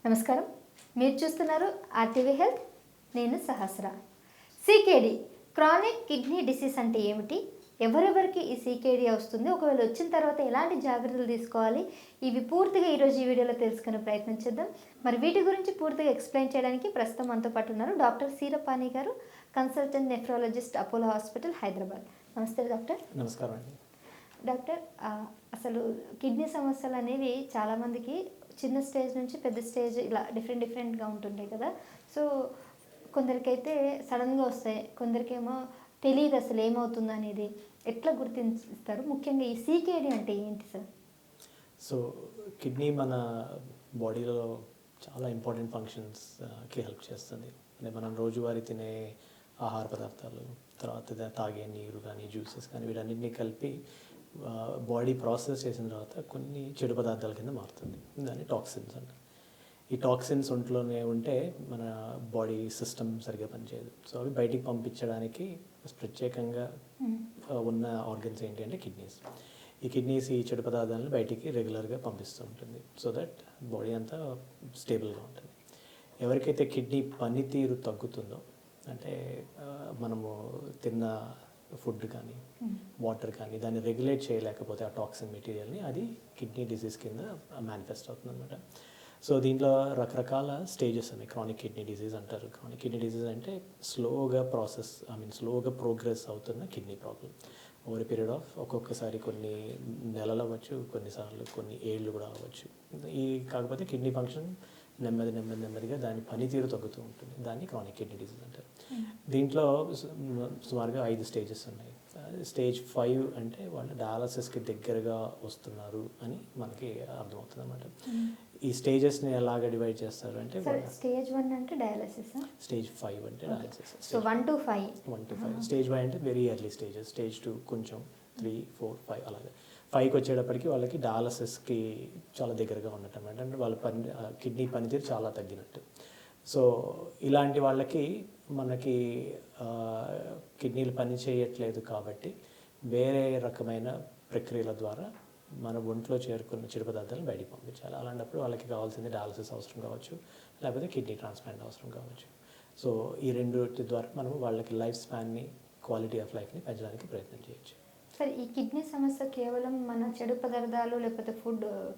నమస్కారం. మీరు చూస్తున్నారు ఆర్టీవీ హెల్త్. నేను సహస్ర. సీకేడి క్రానిక్ కిడ్నీ డిసీజ్ అంటే ఏమిటి? ఎవరెవరికి ఈ సీకేడి వస్తుంది? ఒకవేళ వచ్చిన తర్వాత ఎలాంటి జాగ్రత్తలు తీసుకోవాలి? ఇవి పూర్తిగా ఈరోజు ఈ వీడియోలో తెలుసుకునే ప్రయత్నం చేద్దాం. మరి వీటి గురించి పూర్తిగా ఎక్స్ప్లెయిన్ చేయడానికి ప్రస్తుతం మనతో పాటు ఉన్నారు డాక్టర్ సీరపాణి గారు, consultant nephrologist, Apollo hospital, Hyderabad. నమస్తే డాక్టర్. నమస్కారం అండి. డాక్టర్, అసలు కిడ్నీ సమస్యలు అనేవి చాలామందికి చిన్న స్టేజ్ నుంచి పెద్ద స్టేజ్ ఇలా డిఫరెంట్గా ఉంటుంటాయి కదా. సో కొందరికైతే సడన్గా వస్తాయి, కొందరికేమో తెలియదు అసలు ఏమవుతుందో అనేది. ఎట్లా గుర్తిస్తారు? ముఖ్యంగా ఈ సీకేడి అంటే ఏంటి సార్? సో కిడ్నీ మన బాడీలో చాలా ఇంపార్టెంట్ ఫంక్షన్స్కి హెల్ప్ చేస్తుంది. అంటే మనం రోజువారీ తినే ఆహార పదార్థాలు, తర్వాత తాగే నీరు కానీ జ్యూసెస్ కానీ వీటన్నిటిని కలిపి బాడీ ప్రాసెస్ చేసిన తర్వాత కొన్ని చెడు పదార్థాల కింద మారుతుంది. దాన్ని టాక్సిన్స్ అంటారు. ఈ టాక్సిన్స్ ఒంట్లోనే ఉంటే మన బాడీ సిస్టమ్ సరిగ్గా పనిచేయదు. సో అవి బయటికి పంపించడానికి ప్రత్యేకంగా ఉన్న ఆర్గన్స్ ఏంటి అంటే కిడ్నీస్. ఈ కిడ్నీస్ ఈ చెడు పదార్థాలను బయటికి రెగ్యులర్గా పంపిస్తూ ఉంటుంది. సో దట్ బాడీ అంతా స్టేబుల్గా ఉంటుంది. ఎవరికైతే కిడ్నీ పనితీరు తగ్గుతుందో, అంటే మనము తిన్న ఫుడ్ కానీ వాటర్ కానీ దాన్ని రెగ్యులేట్ చేయలేకపోతే ఆ టాక్సిన్ మెటీరియల్ని, అది కిడ్నీ డిసీజ్ కింద మేనిఫెస్ట్ అవుతుంది అనమాట. సో దీంట్లో రకరకాల స్టేజెస్ ఉన్నాయి. క్రానిక్ కిడ్నీ డిసీజ్ అంటారు. క్రానిక్ కిడ్నీ డిసీజ్ అంటే స్లోగా స్లోగా ప్రోగ్రెస్ అవుతున్న kidney problem. Over period of ఒక్కొక్కసారి కొన్ని నెలలు అవ్వచ్చు, కొన్నిసార్లు కొన్ని ఏళ్ళు కూడా అవ్వచ్చు. కాకపోతే కిడ్నీ ఫంక్షన్ నెమ్మదిగా దాని పనితీరు తగ్గుతూ ఉంటుంది. దాన్ని క్రానిక్ కిడ్నీ డిసీజ్ అంటారు. దీంట్లో సుమారుగా 5 స్టేజెస్ ఉన్నాయి. స్టేజ్ 5 అంటే వాళ్ళు డయాలసిస్కి దగ్గరగా వస్తున్నారు అని మనకి అర్థమవుతుంది అనమాట. ఈ స్టేజెస్ని ఎలాగ డివైడ్ చేస్తారు అంటే, స్టేజ్ 1 అంటే డయాలసిస్, స్టేజ్ 5 అంటే డయాలసిస్. So 1 to 5. స్టేజ్ 1 అంటే వెరీ ఎర్లీ స్టేజెస్. స్టేజ్ 2 కొంచెం, 3, 4, 5 అలాగే. 5కి వచ్చేటప్పటికి వాళ్ళకి డయాలసిస్కి చాలా దగ్గరగా ఉన్నట్టు అనమాట. అంటే వాళ్ళ కిడ్నీ పనితీరు చాలా తగ్గినట్టు. సో ఇలాంటి వాళ్ళకి మనకి కిడ్నీలు పని చేయట్లేదు కాబట్టి వేరే రకమైన ప్రక్రియల ద్వారా మన ఒంట్లో చేరుకున్న చెడు పదార్థాలను బయటికి పంపించాలి. అలాంటప్పుడు వాళ్ళకి కావాల్సింది డయాలసిస్ అవసరం కావచ్చు, లేకపోతే కిడ్నీ ట్రాన్స్ప్లాంట్ అవసరం కావచ్చు. సో ఈ రెండింటి ద్వారా మనం వాళ్ళకి లైఫ్ స్పాన్ని, క్వాలిటీ ఆఫ్ లైఫ్ని పెంచడానికి ప్రయత్నం చేయొచ్చు. సార్, ఈ కిడ్నీ సమస్య కేవలం మన చెడు పదార్థాలు లేకపోతే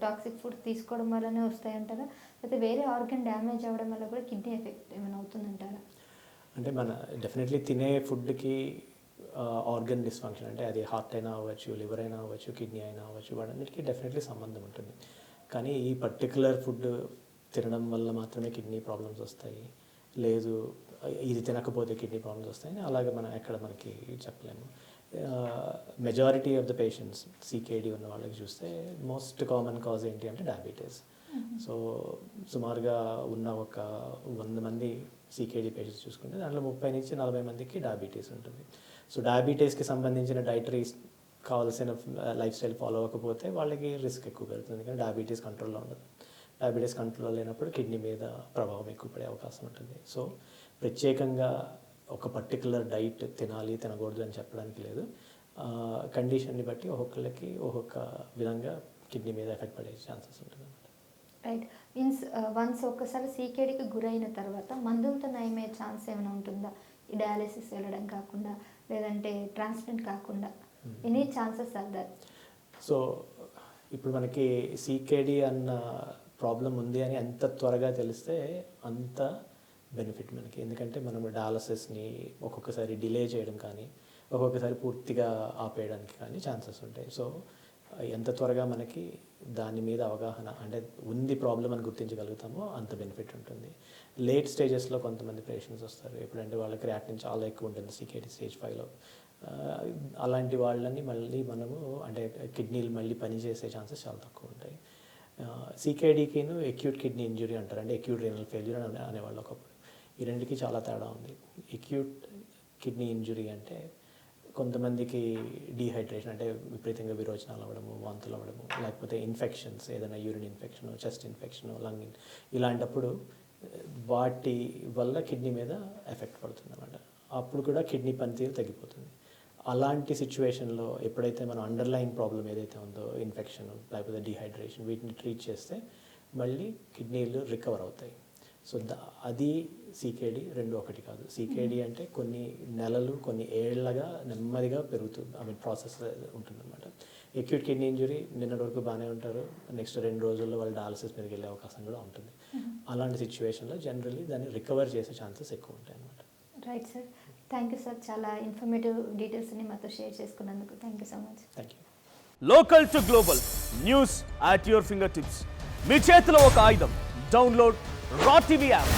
టాక్సిక్ ఫుడ్ తీసుకోవడం వల్లనే వస్తాయంటారా? లేకపోతే వేరే ఆర్గన్ డ్యామేజ్ అవ్వడం వల్ల కూడా కిడ్నీ ఎఫెక్ట్ ఏమైనా అవుతుందంటారా? అంటే మన డెఫినెట్లీ తినే ఫుడ్కి ఆర్గన్ డిస్ఫంక్షన్, అంటే అది హార్ట్ అయినా అవ్వచ్చు, లివర్ అయినా అవ్వచ్చు, కిడ్నీ అయినా అవ్వచ్చు, వాటన్నిటికీ డెఫినెట్లీ సంబంధం ఉంటుంది. కానీ ఈ పర్టికులర్ ఫుడ్ తినడం వల్ల మాత్రమే కిడ్నీ ప్రాబ్లమ్స్ వస్తాయి, లేదు ఇది తినకపోతే కిడ్నీ ప్రాబ్లమ్స్ వస్తాయని అలాగే మనం ఎక్కడ మనకి చెప్పలేము. Majority of the patients CKD ఉన్న వాళ్ళకి చూస్తే మోస్ట్ కామన్ కాజ్ ఏంటి అంటే డయాబెటీస్. సో సుమారుగా ఉన్న ఒక 100 మంది సీకేడి పేషెంట్స్ చూసుకుంటే దాంట్లో 30 నుంచి 40 మందికి డయాబెటీస్ ఉంటుంది. సో డయాబెటీస్కి సంబంధించిన డైటరీస్ కావాల్సిన లైఫ్ స్టైల్ ఫాలో అవ్వకపోతే వాళ్ళకి రిస్క్ ఎక్కువ పెరుగుతుంది. ఎందుకంటే డయాబెటీస్ కంట్రోల్లో ఉండదు. డయాబెటీస్ కంట్రోల్లో లేనప్పుడు కిడ్నీ మీద ప్రభావం ఎక్కువ పడే అవకాశం ఉంటుంది. సో ప్రత్యేకంగా ఒక పర్టికులర్ డైట్ తినాలి తినకూడదు అని చెప్పడానికి లేదు. కండిషన్ని బట్టి ఒక్కొక్కరికి ఒక్కొక్క విధంగా కిడ్నీ మీద ఎఫెక్ట్ పడే ఛాన్సెస్ ఉంటుంది అన్నమాట. రైట్. మీన్స్ వన్స్ ఒక్కసారి సీకేడీకి గురైన తర్వాత మందులతో నయమయ్యే ఛాన్స్ ఏమైనా ఉంటుందా? ఈ డయాలసిస్ వెళ్ళడం కాకుండా, లేదంటే ట్రాన్స్ప్లాంట్ కాకుండా, any chances are that? So ఇప్పుడు మనకి సీకేడీ అన్న ప్రాబ్లం ఉంది అని ఎంత త్వరగా తెలిస్తే అంత బెనిఫిట్ మనకి. ఎందుకంటే మనం డయాలసిస్ని ఒక్కొక్కసారి డిలే చేయడం కానీ, ఒక్కొక్కసారి పూర్తిగా ఆపేయడానికి కానీ ఛాన్సెస్ ఉంటాయి. సో ఎంత త్వరగా మనకి దాని మీద అవగాహన, అంటే ఉంది ప్రాబ్లం అని గుర్తించగలుగుతామో అంత బెనిఫిట్ ఉంటుంది. లేట్ స్టేజెస్లో కొంతమంది పేషెంట్స్ వస్తారు. ఎప్పుడంటే వాళ్ళకి క్రియాటినిన్ చాలా ఎక్కువ ఉంటుంది సీకేడీ స్టేజ్ 5లో. అలాంటి వాళ్ళని మళ్ళీ మనము, అంటే కిడ్నీలు మళ్ళీ పనిచేసే ఛాన్సెస్ చాలా తక్కువ ఉంటాయి. సీకేడీకిను అక్యూట్ కిడ్నీ ఇంజురీ అంటారు, అంటే అక్యూట్ రీనల్ ఫెయిల్యూర్ అనేవాళ్ళు ఒకప్పుడు. ఈ రెండుకి చాలా తేడా ఉంది. అక్యూట్ కిడ్నీ ఇంజురీ అంటే కొంతమందికి డీహైడ్రేషన్, అంటే విపరీతంగా విరోచనాలు అవ్వడము, వాంతులు అవ్వడము, లేకపోతే ఇన్ఫెక్షన్స్, ఏదైనా urine infection, chest infection, lung ఇలాంటప్పుడు వాటి వల్ల కిడ్నీ మీద ఎఫెక్ట్ పడుతుంది అన్నమాట. అప్పుడు కూడా కిడ్నీ పనితీరు తగ్గిపోతుంది. అలాంటి సిచ్యువేషన్లో ఎప్పుడైతే మనం అండర్లైన్ ప్రాబ్లం ఏదైతే ఉందో, ఇన్ఫెక్షన్ లేకపోతే డీహైడ్రేషన్, వీటిని ట్రీట్ చేస్తే మళ్ళీ కిడ్నీలు రికవర్ అవుతాయి. సో అది సీకేడి రెండు ఒకటి కాదు. సీకేడి అంటే కొన్ని నెలలు కొన్ని ఏళ్ళగా నెమ్మదిగా పెరుగుతుంది, ప్రాసెస్ ఉంటుందన్నమాట. ఎక్యూట్ కిడ్నీ ఇంజురీ నిన్నటి వరకు బాగానే ఉంటారు, నెక్స్ట్ 2 రోజుల్లో వాళ్ళు డయాలసిస్ మీదకి వెళ్ళే అవకాశం కూడా ఉంటుంది. అలాంటి సిచ్యువేషన్లో జనరల్లీ దాన్ని రికవర్ చేసే ఛాన్సెస్ ఎక్కువ ఉంటాయి అన్నమాట. Right sir, thank you sir, చాలా ఇన్ఫర్మేటివ్ డీటెయిల్స్ని మాతో షేర్ చేసుకున్నందుకు thank you so much. Thank you. Local to global news at your finger tips. మీ చేతిలో ఒక ఆయుధం. Download R TV app.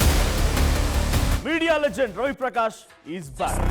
Media legend Ravi Prakash is back.